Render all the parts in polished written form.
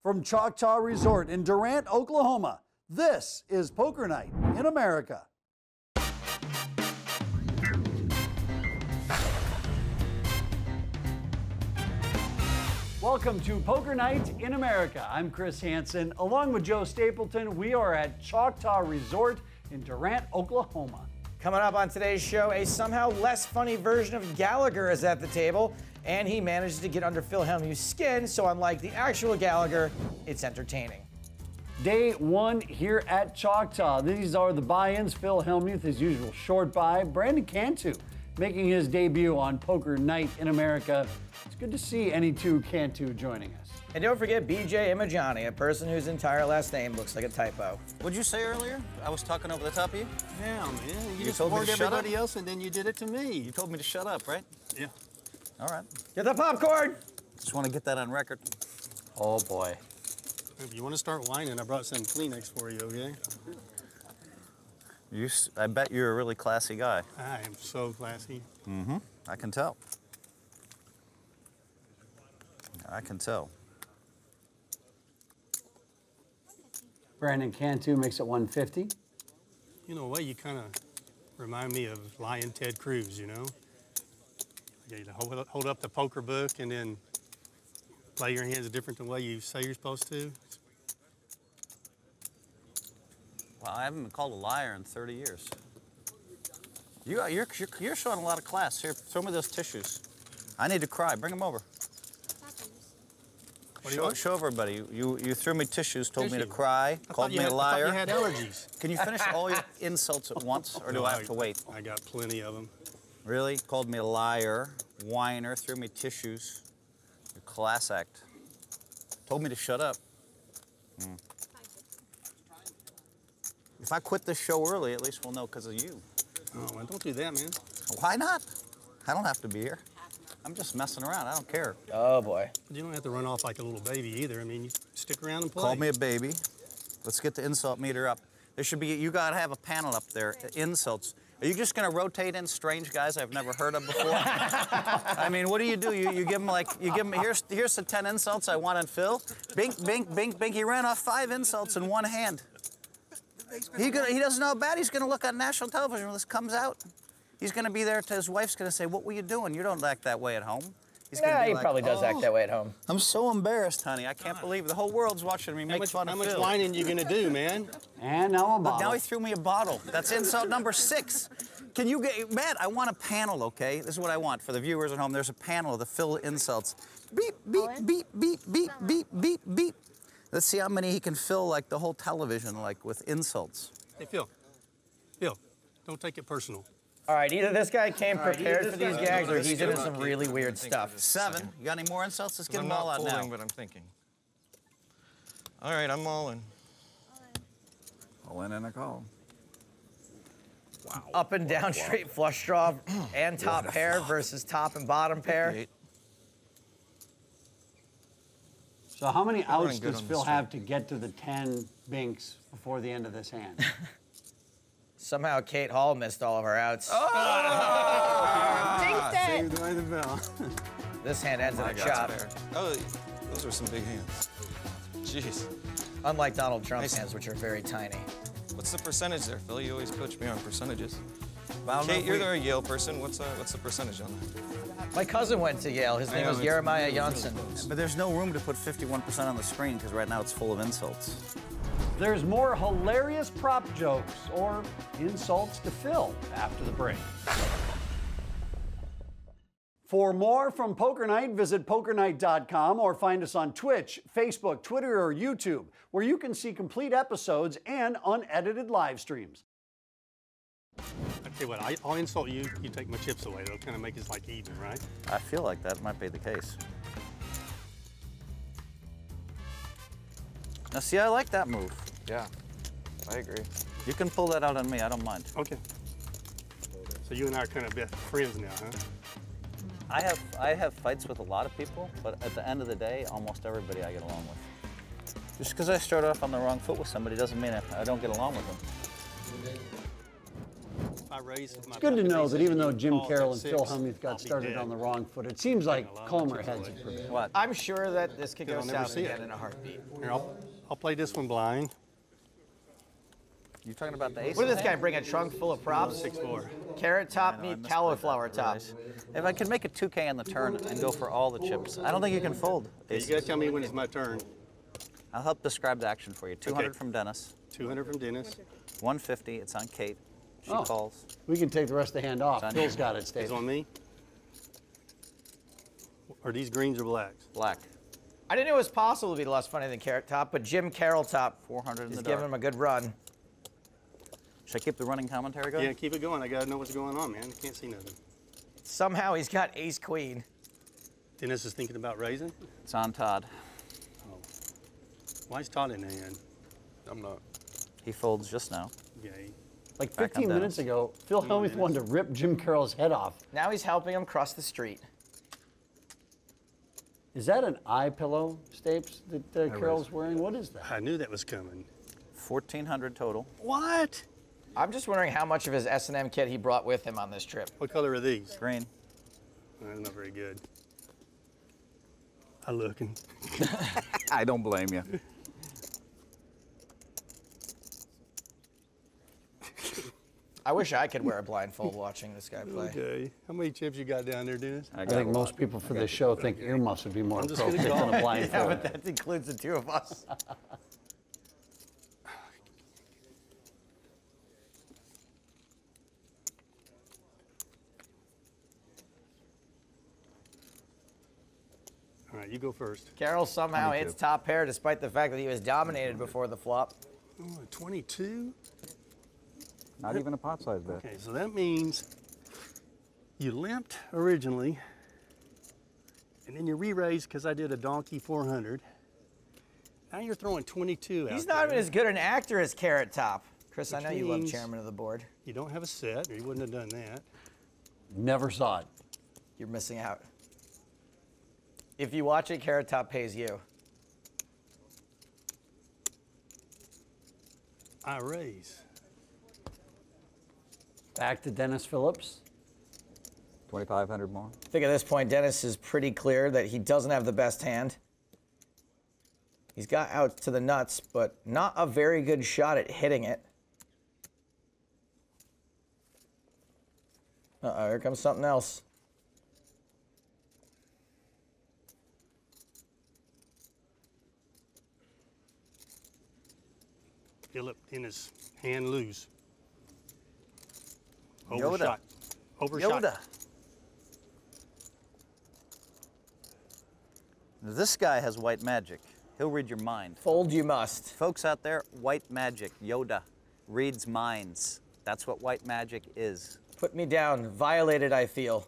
From Choctaw Resort in Durant, Oklahoma, this is Poker Night in America. Welcome to Poker Night in America. I'm Chris Hansen. Along with Joe Stapleton, we are at Choctaw Resort in Durant, Oklahoma. Coming up on today's show, a somehow less funny version of Gallagher is at the table, and he manages to get under Phil Hellmuth's skin, so unlike the actual Gallagher, it's entertaining. Day one here at Choctaw. These are the buy-ins. Phil Hellmuth, his usual short buy. Brandon Cantu making his debut on Poker Night in America. It's good to see any two Cantu joining us. And don't forget BJ Imejjane, a person whose entire last name looks like a typo. What'd you say earlier? I was talking over the top of you? Yeah, man. You just told me warned to shut everybody up? else, and then you did it to me. You told me to shut up, right? Yeah. All right. Get the popcorn! Just want to get that on record. Oh boy. If you want to start whining, I brought some Kleenex for you, okay? I bet you're a really classy guy. I am so classy. Mm-hmm. I can tell. I can tell. Brandon Cantu makes it 150. You know, a way you kind of remind me of Lion Ted Cruz, you know? You hold up the poker book and then play your hands different than the way you say you're supposed to. Well, I haven't been called a liar in 30 years. You're showing a lot of class. Here, throw me those tissues. I need to cry. Bring them over. Show everybody. You threw me tissues, told me to cry, called me a liar. I thought you had allergies. Can you finish all your insults at once, or do I have to wait? I got plenty of them. Really? Called me a liar, whiner, threw me tissues. A class act. Told me to shut up. If I quit this show early, at least we'll know because of you. Oh, well, don't do that, man. Why not? I don't have to be here. I'm just messing around. I don't care. Oh boy. You don't have to run off like a little baby either. I mean, you stick around and play. Call me a baby. Let's get the insult meter up. There should be, you gotta have a panel up there, insults. Are you just gonna rotate in strange guys I've never heard of before? I mean, what do? You give them like, here's the 10 insults I want on Phil. Bink, bink, bink, bink. He ran off 5 insults in one hand. He doesn't know about it. He's gonna look on national television when this comes out. He's gonna be there, his wife's gonna say, what were you doing? You don't act that way at home. Yeah, he probably does act that way at home. I'm so embarrassed, honey. I can't believe it. The whole world's watching me make fun of Phil. How much whining you gonna do, man? And now a bottle. But now he threw me a bottle. That's insult number 6. Can you get, Matt, I want a panel, okay? This is what I want for the viewers at home. There's a panel of the Phil insults. Beep, beep, beep, beep, beep, beep, beep, beep. Let's see how many he can fill, like, the whole television, like, with insults. Hey, Phil, don't take it personal. All right, either this guy came prepared for these gags or he's into some really weird stuff. 7. You got any more insults? Let's get them all out now. I'm not folding, but I'm thinking. All right, I'm all in. All in and a call. Wow. Up and down, straight flush draw and top pair versus top and bottom pair. 8. So how many outs does Phil have to get to the 10 binks before the end of this hand? Somehow Cate Hall missed all of our outs. Saved by the bell. This hand ends in a chop. Oh, those are some big hands. Jeez. Unlike Donald Trump's hands, which are very tiny. What's the percentage there, Phil? You always coach me on percentages. Well, Cate, you're the Yale person. What's the percentage on that? My cousin went to Yale. His name was Jeremiah Janssen. But there's no room to put 51% on the screen because right now it's full of insults. There's more hilarious prop jokes or insults to Phil after the break. For more from Poker Night, visit pokernight.com or find us on Twitch, Facebook, Twitter, or YouTube, where you can see complete episodes and unedited live streams. I tell you what, I'll insult you, you take my chips away. It'll kind of make us like even, right? I feel like that might be the case. Now, see, I like that move. Yeah, I agree. You can pull that out on me. I don't mind. Okay. So you and I are kind of best friends now, huh? I have fights with a lot of people, but at the end of the day, almost everybody I get along with. Just because I start off on the wrong foot with somebody doesn't mean I don't get along with them. I raise my It's good to know that even though Jim call at Carroll and 6, Phil Hellmuth I'll got be started dead. on the wrong foot, it seems like a lot of calmer chips heads away. have prevailed. What? I'm sure that this could go I'll never south see again it. in a heartbeat. Here, I'll play this one blind. You talking about the ace? What did this guy bring? A trunk full of props? 6-4. Carrot top I meet misplayed cauliflower that top. raise. If I could make a 2K on the turn and go for all the chips, I don't think you can fold. You gotta tell me when it's my turn. I'll help describe the action for you. 200 Okay. from Dennis, 200 from Dennis. 150. It's on Cate. She Oh. calls. We can take the rest of the hand off. It's on Phil's you. got it, It's Steve. on me. Are these greens or blacks? Black. I didn't know it was possible to be less funny than Carrot Top, but Jim Carroll Top 400 in is the giving dark. him a good run. Should I keep the running commentary going? Yeah, keep it going. I gotta know what's going on, man. I can't see nothing. Somehow he's got ace queen. Dennis is thinking about raising. It's on Todd. Why is Todd in the hand? I'm not. He folds just now. Yay. Like Back on 15 minutes Dennis. ago, Phil Hellmuth wanted to rip Jim Carroll's head off. Now he's helping him cross the street. Is that an eye pillow, Stapes, that Carroll's wearing? What is that? I knew that was coming. 1,400 total. What? I'm just wondering how much of his S&M kit he brought with him on this trip. What color are these? Green. That's not very good. I looking. I don't blame you. I wish I could wear a blindfold watching this guy play. Okay. How many chips you got down there, Dennis? I think most people for this show think earmuffs would be more I'm just gonna appropriate call than a it. blindfold. Yeah, but that includes the two of us. All right, you go first. Carroll somehow hits top pair despite the fact that he was dominated before the flop. Oh, 22? Not even a pot size bet. Okay, so that means you limped originally, and then you re-raised because I did a donkey 400. Now you're throwing 22 out He's not even there. as good an actor as Carrot Top. Chris, I Which know you love means- chairman of the board. You don't have a set, or you wouldn't have done that. Never saw it. You're missing out. If you watch it, Carrot Top pays you. I raise. Back to Dennis Phillips. 2,500 more. I think at this point, Dennis is pretty clear that he doesn't have the best hand. He's got out to the nuts, but not a very good shot at hitting it. Uh-oh, here comes something else. Philip in his hand loose. Yoda. Overshot. Overshot. Yoda. This guy has white magic. He'll read your mind. Fold you must. Folks out there, white magic. Yoda reads minds. That's what white magic is. Put me down. Violated, I feel.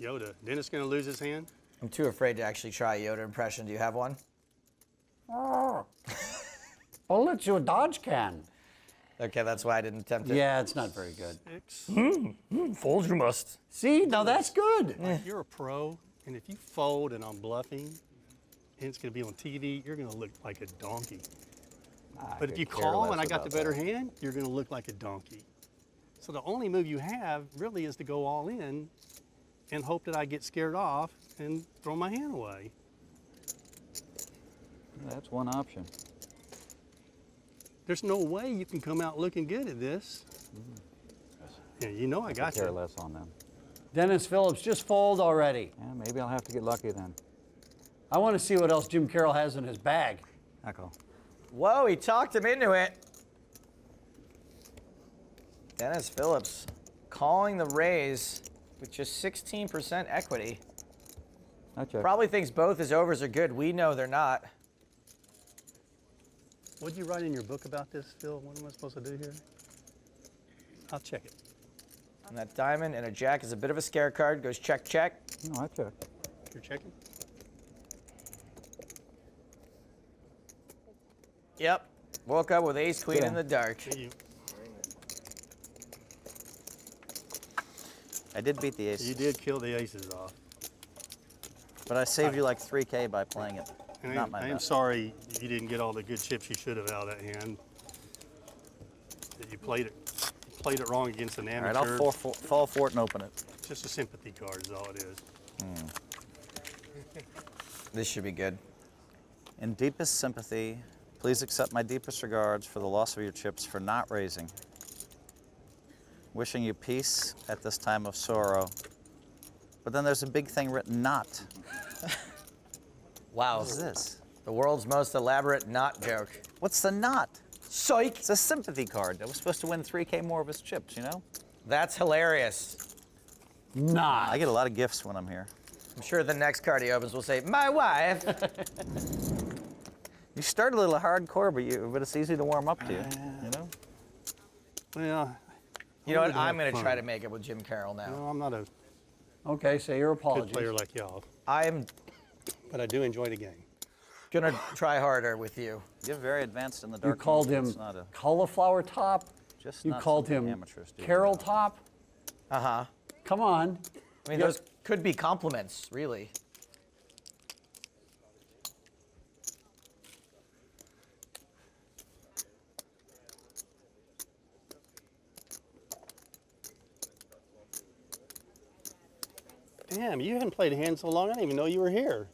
Yoda. Dennis gonna lose his hand? I'm too afraid to actually try a Yoda impression. Do you have one? I'll let you a Dodge can. Okay, that's why I didn't attempt it. Yeah, it's not very good. 6. Fold you must. See, now that's good. If you're a pro, and if you fold and I'm bluffing, and it's gonna be on TV, you're gonna look like a donkey. But if you call and I got the better hand, you're gonna look like a donkey. So the only move you have really is to go all in and hope that I get scared off and throw my hand away. That's one option. There's no way you can come out looking good at this. Yeah, you know I got Care you. less on them. Dennis Phillips, just fold already. Yeah, maybe I'll have to get lucky then. I want to see what else Jim Carroll has in his bag. I call. Whoa, he talked him into it. Dennis Phillips calling the raise with just 16% equity. I check. Probably thinks both his overs are good. We know they're not. What did you write in your book about this, Phil? What am I supposed to do here? I'll check it. And that diamond and a jack is a bit of a scare card. Goes check, check. No, I check. You're checking? Yep. Woke up with ace queen Yeah. in the dark. You, I did beat the ace, you did kill the aces off. but I saved you like 3K by playing it. And Not my I am best. sorry you didn't get all the good chips you should have out of that hand. You played it wrong against an All amateur. right, I'll fall for it and open it. Just a sympathy card is all it is. This should be good. In deepest sympathy, please accept my deepest regards for the loss of your chips for not raising. Wishing you peace at this time of sorrow. But then there's a big thing written not. Wow. What is this? The world's most elaborate not joke. What's the not? Psych! It's a sympathy card. I was supposed to win 3K more of his chips, you know? That's hilarious. Not. I get a lot of gifts when I'm here. I'm sure the next card he opens will say, my wife. You start a little hardcore, but it's easy to warm up to, you know? Well, You know what? I'm going to try to make it with Jim Carroll now. no, I'm not a Okay, say your good apologies. player like y'all, I'm but I do enjoy the game. going to try harder with you. You're very advanced in the You dark. called game. him It's not a, cauliflower top. just You not called something him amateurs do. Carol top. Uh-huh. Come on. I mean, those could be compliments, really. Damn, you haven't played a hand so long, I didn't even know you were here.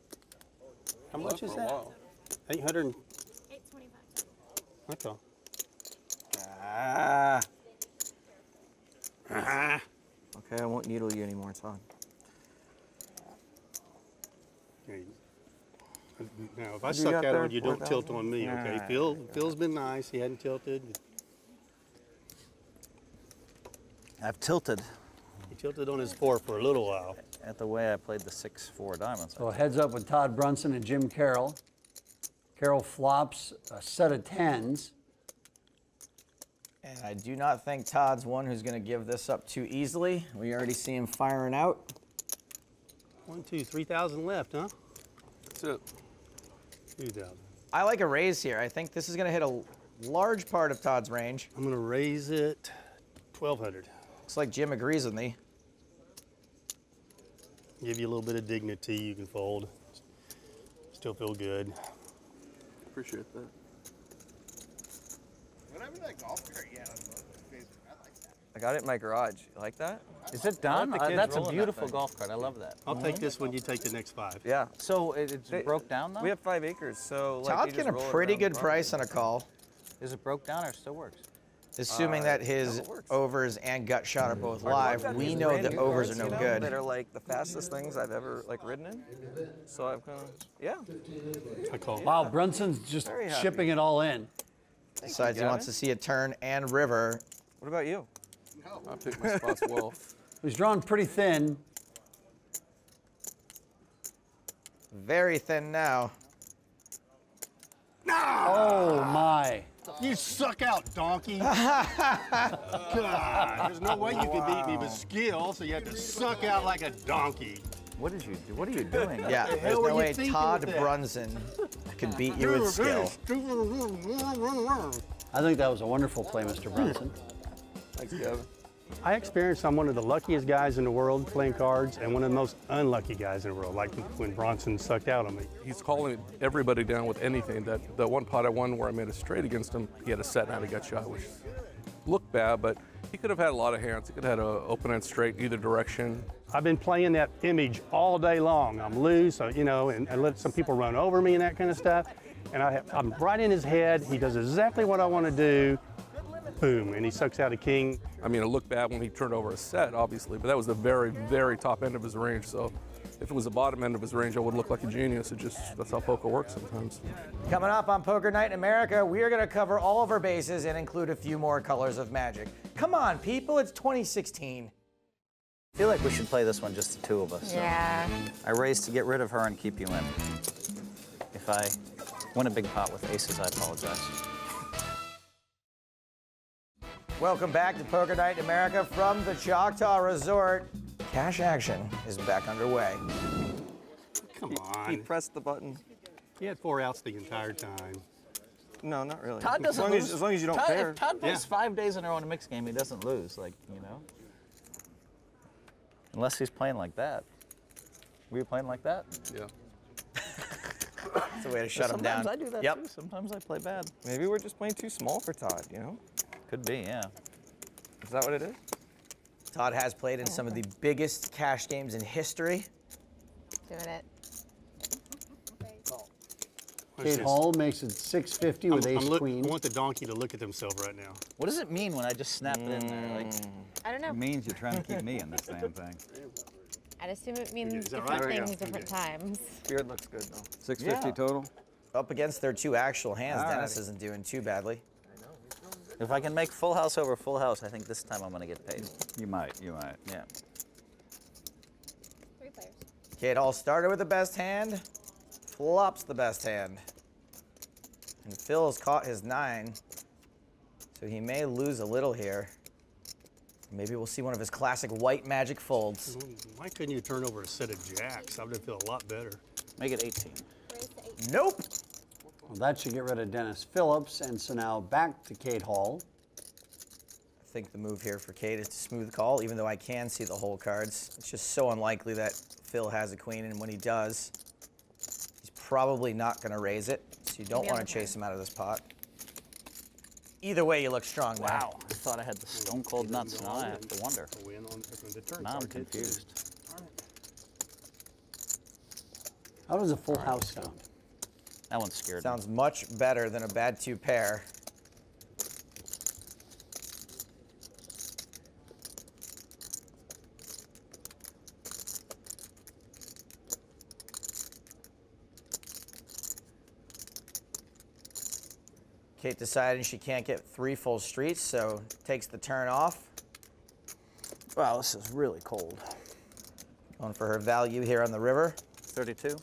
How much is that? 800. 825. Okay. Okay, I won't needle you anymore, Todd. Okay. Now, if I You suck got out there, on you, don't tilt 4,000? on me, okay? Phil's been nice. He hadn't tilted. I've tilted He tilted on his 4 for a little while. at the way I played the 6-4 diamonds. So heads up with Todd Brunson and Jim Carroll. Carroll flops a set of 10s. And I do not think Todd's one who's going to give this up too easily. We already see him firing out. 1, 2, 3,000 left, huh? That's it. 2,000. I like a raise here. I think this is going to hit a large part of Todd's range. I'm gonna raise it 1,200. Looks like Jim agrees with me. Give you a little bit of dignity. You can fold. Still feel good. Appreciate that. Whatever that golf cart you had on Facebook, I like that. I got it in my garage. You like that? Is it done? the kids That's a rolling that beautiful thing. golf cart. I love that. I'll take this when you take the next 5. Yeah. So it's They- broke down now? We have 5 acres, so like Todd's you just getting a roll it pretty around good the price on a call, Is it broke down or it still works? assuming that his it works. overs and gut shot are both property. live. I've got We these know brand the new overs are carts, no you know, good. That are like the fastest things I've ever like ridden in. So I've kind of, yeah. I call it. Wow, Brunson's just Very happy. shipping it all in. Decides he Gavin. wants to see a turn and river. What about you? I picked my spots well. He's drawn pretty thin. Very thin now. Oh my. You suck out, donkey. God, there's no way you can beat me with skill, so you have to suck out like a donkey. What did you do? What are you doing? Yeah, the there's hell were no you way thinking Todd with that? Brunson could beat you with skill. I think that was a wonderful play, Mr. Brunson. Thanks, Gavin. I experienced I'm one of the luckiest guys in the world playing cards and one of the most unlucky guys in the world, like when Bronson sucked out on me. He's calling everybody down with anything. That one pot I won where I made a straight against him, he had a set and had a gut shot, which looked bad, but he could have had a lot of hands. He could have had an open-end straight either direction. I've been playing that image all day long. I'm loose, you know, and I let some people run over me and that kind of stuff. And I'm right in his head. He does exactly what I want to do. Boom, and he sucks out a king. I mean, it looked bad when he turned over a set, obviously, but that was the very, very top end of his range. So if it was the bottom end of his range, I would look like a genius. That's how poker works sometimes. Coming up on Poker Night in America, we are going to cover all of our bases and include a few more colors of magic. Come on, people, it's 2016. I feel like we should play this one just the 2 of us. Yeah. I raised to get rid of her and keep you in. If I win a big pot with aces, I apologize. Welcome back to Poker Night in America from the Choctaw Resort. Cash action is back underway. Come He on. pressed the button. He had 4 outs the entire time. No, not really. Todd doesn't lose. As long as you don't Todd, pair. If Todd plays Yeah. 5 days in a row in a mixed game, he doesn't lose, like, you know. Unless he's playing like that. Were you playing like that? Yeah. It's a way to shut him down. Sometimes I do that Yep. too. Sometimes I play bad. Maybe we're just playing too small for Todd, you know? Could be, yeah. Is that what it is? Todd has played in some of the biggest cash games in history. Doing it. Cate Hall makes it 650 with ace-queen. I want the donkey to look at themselves right now. What does it mean when I just snap it in there? Like, I don't know. It means you're trying to keep me in this damn thing. I'd assume it means Is that different right? things, different times. Beard looks good though. 650 total? Up against their two actual hands, All Dennis righty. isn't doing too badly. if I can make full house over full house, I think this time I'm going to get paid. You might, you might. Yeah. 3 players. Cate Hall started with the best hand, flops the best hand. And Phil has caught his 9, so he may lose a little here. Maybe we'll see one of his classic white magic folds. Why couldn't you turn over a set of jacks? I would feel a lot better. Make it 18. Nope. Well, that should get rid of Dennis Phillips, and so now back to Cate Hall. I think the move here for Cate is to smooth call, even though I can see the whole cards. It's just so unlikely that Phil has a queen, and when he does, he's probably not going to raise it, so you don't Maybe on want to the chase him out of this pot. Either way, you look strong now. Wow. I thought I had the stone cold nuts. Now I have to wonder. A win on the turn Now I'm card hit, too. confused. How does a full house sound? That one scared me. Sounds much better than a bad 2 pair. Cate deciding she can't get 3 full streets, so takes the turn off. Wow, this is really cold. Going for her value here on the river. 32.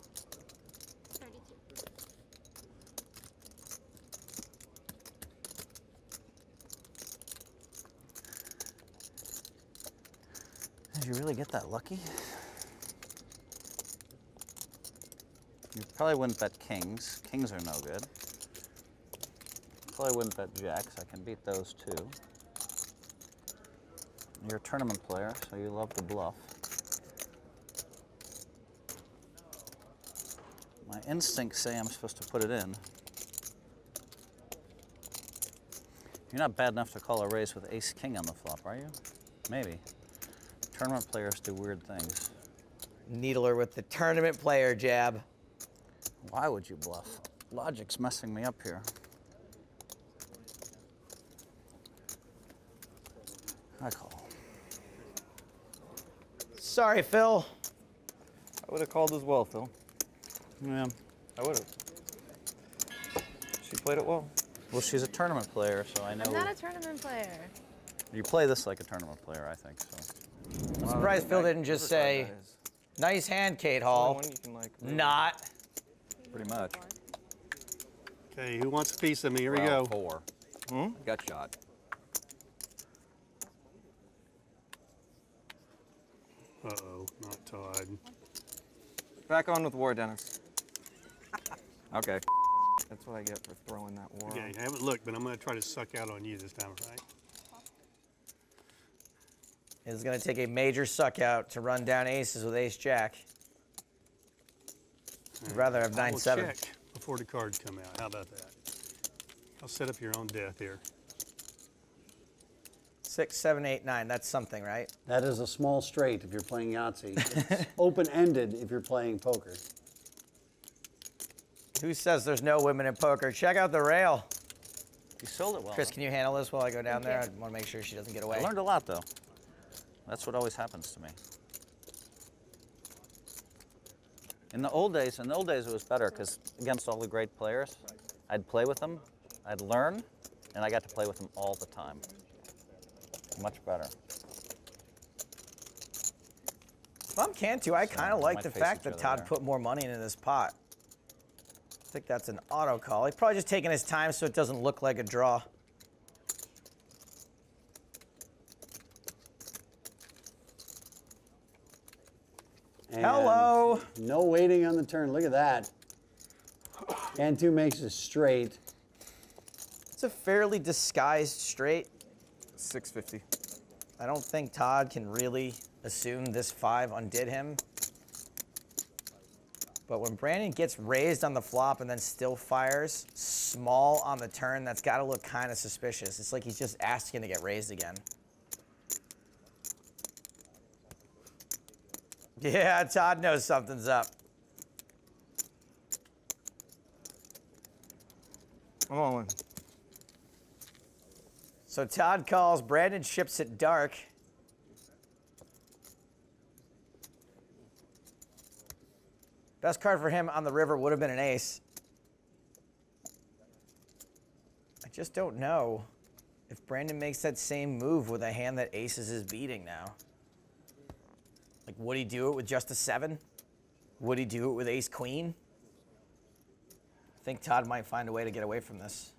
Did you really get that lucky? You probably wouldn't bet kings. Kings are no good. Probably wouldn't bet jacks. I can beat those too. You're a tournament player, so you love to bluff. My instincts say I'm supposed to put it in. You're not bad enough to call a raise with ace-king on the flop, are you? Maybe. Tournament players do weird things. Needler with the tournament player jab. Why would you bluff? Logic's messing me up here. I call. Sorry, Phil. I would have called as well, Phil. Yeah. I would have. She played it well. Well, she's a tournament player, so I know. I'm not a tournament player. You play this like a tournament player, I think. So. I'm surprised Phil didn't just say, nice hand, Cate Hall. One you can, like, really Not. Pretty much. Okay, who wants a piece of me? Here we Well, go. 4. Gut shot. Uh-oh, not Todd. Back on with war, Dennis. Okay. That's what I get for throwing that war. Okay, I haven't looked, but I'm going to try to suck out on you this time, right? It's going to take a major suck out to run down aces with ace-jack. I'd rather have I will 9-7. check before the cards come out. How about that? I'll set up your own death here. 6, 7, 8, 9. That's something, right? That is a small straight if you're playing Yahtzee. It's open-ended if you're playing poker. Who says there's no women in poker? Check out the rail. You sold it well. Chris, can you handle this while I go down there? you. I want to make sure she doesn't get I away. learned a lot, though. That's what always happens to me. In the old days, it was better because against all the great players, I'd play with them, I'd learn, and I got to play with them all the time. Much better. If I'm Cantu, I kind of like might the face fact each that other Todd there. put more money into this pot. I think that's an auto call. He's probably just taking his time so it doesn't look like a draw. And Hello. no waiting on the turn. Look at that. Cantu makes a straight. It's a fairly disguised straight. 650. I don't think Todd can really assume this 5 undid him. But when Brandon gets raised on the flop and then still fires small on the turn, that's got to look kind of suspicious. It's like he's just asking to get raised again. Yeah, Todd knows something's up. I'm all in. So Todd calls, Brandon ships it dark. Best card for him on the river would have been an ace. I just don't know if Brandon makes that same move with a hand that aces is beating now. Like, would he do it with just a 7? Would he do it with ace queen? I think Todd might find a way to get away from this.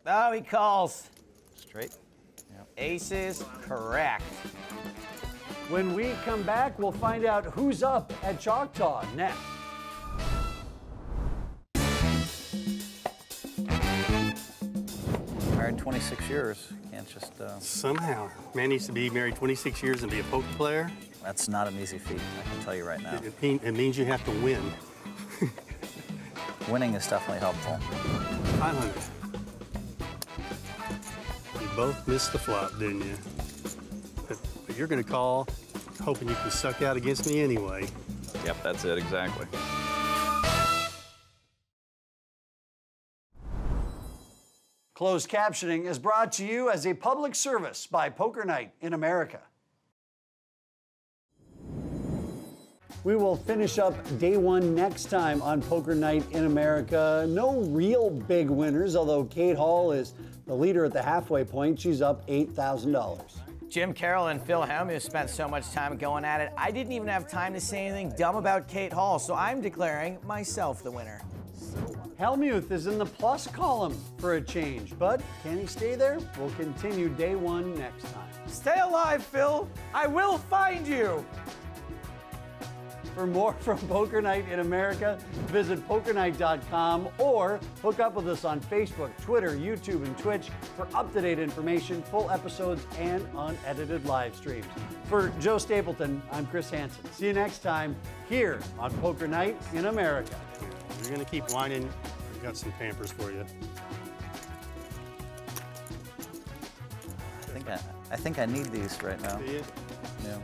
Oh, he calls. Straight. Yep. Aces, correct. When we come back, we'll find out who's up at Choctaw next. Married 26 years. Can't just. Somehow, man needs to be married 26 years and be a poker player. That's not an easy feat, I can tell you right now. It means you have to win. Winning is definitely helpful. 500. You both missed the flop, didn't you? But you're going to call, hoping you can suck out against me anyway. Yep, that's it, exactly. Closed captioning is brought to you as a public service by Poker Night in America. We will finish up day one next time on Poker Night in America. No real big winners, although Cate Hall is the leader at the halfway point. She's up $8,000. Jim Carroll and Phil Hellmuth spent so much time going at it, I didn't even have time to say anything dumb about Cate Hall, so I'm declaring myself the winner. Hellmuth is in the plus column for a change, but can he stay there? We'll continue day one next time. Stay alive, Phil. I will find you. For more from Poker Night in America, visit pokernight.com or hook up with us on Facebook, Twitter, YouTube, and Twitch for up-to-date information, full episodes, and unedited live streams. For Joe Stapleton, I'm Chris Hansen. See you next time here on Poker Night in America. You're going to keep whining. I've got some Pampers for you. I think I need these right now. See ya? Yeah.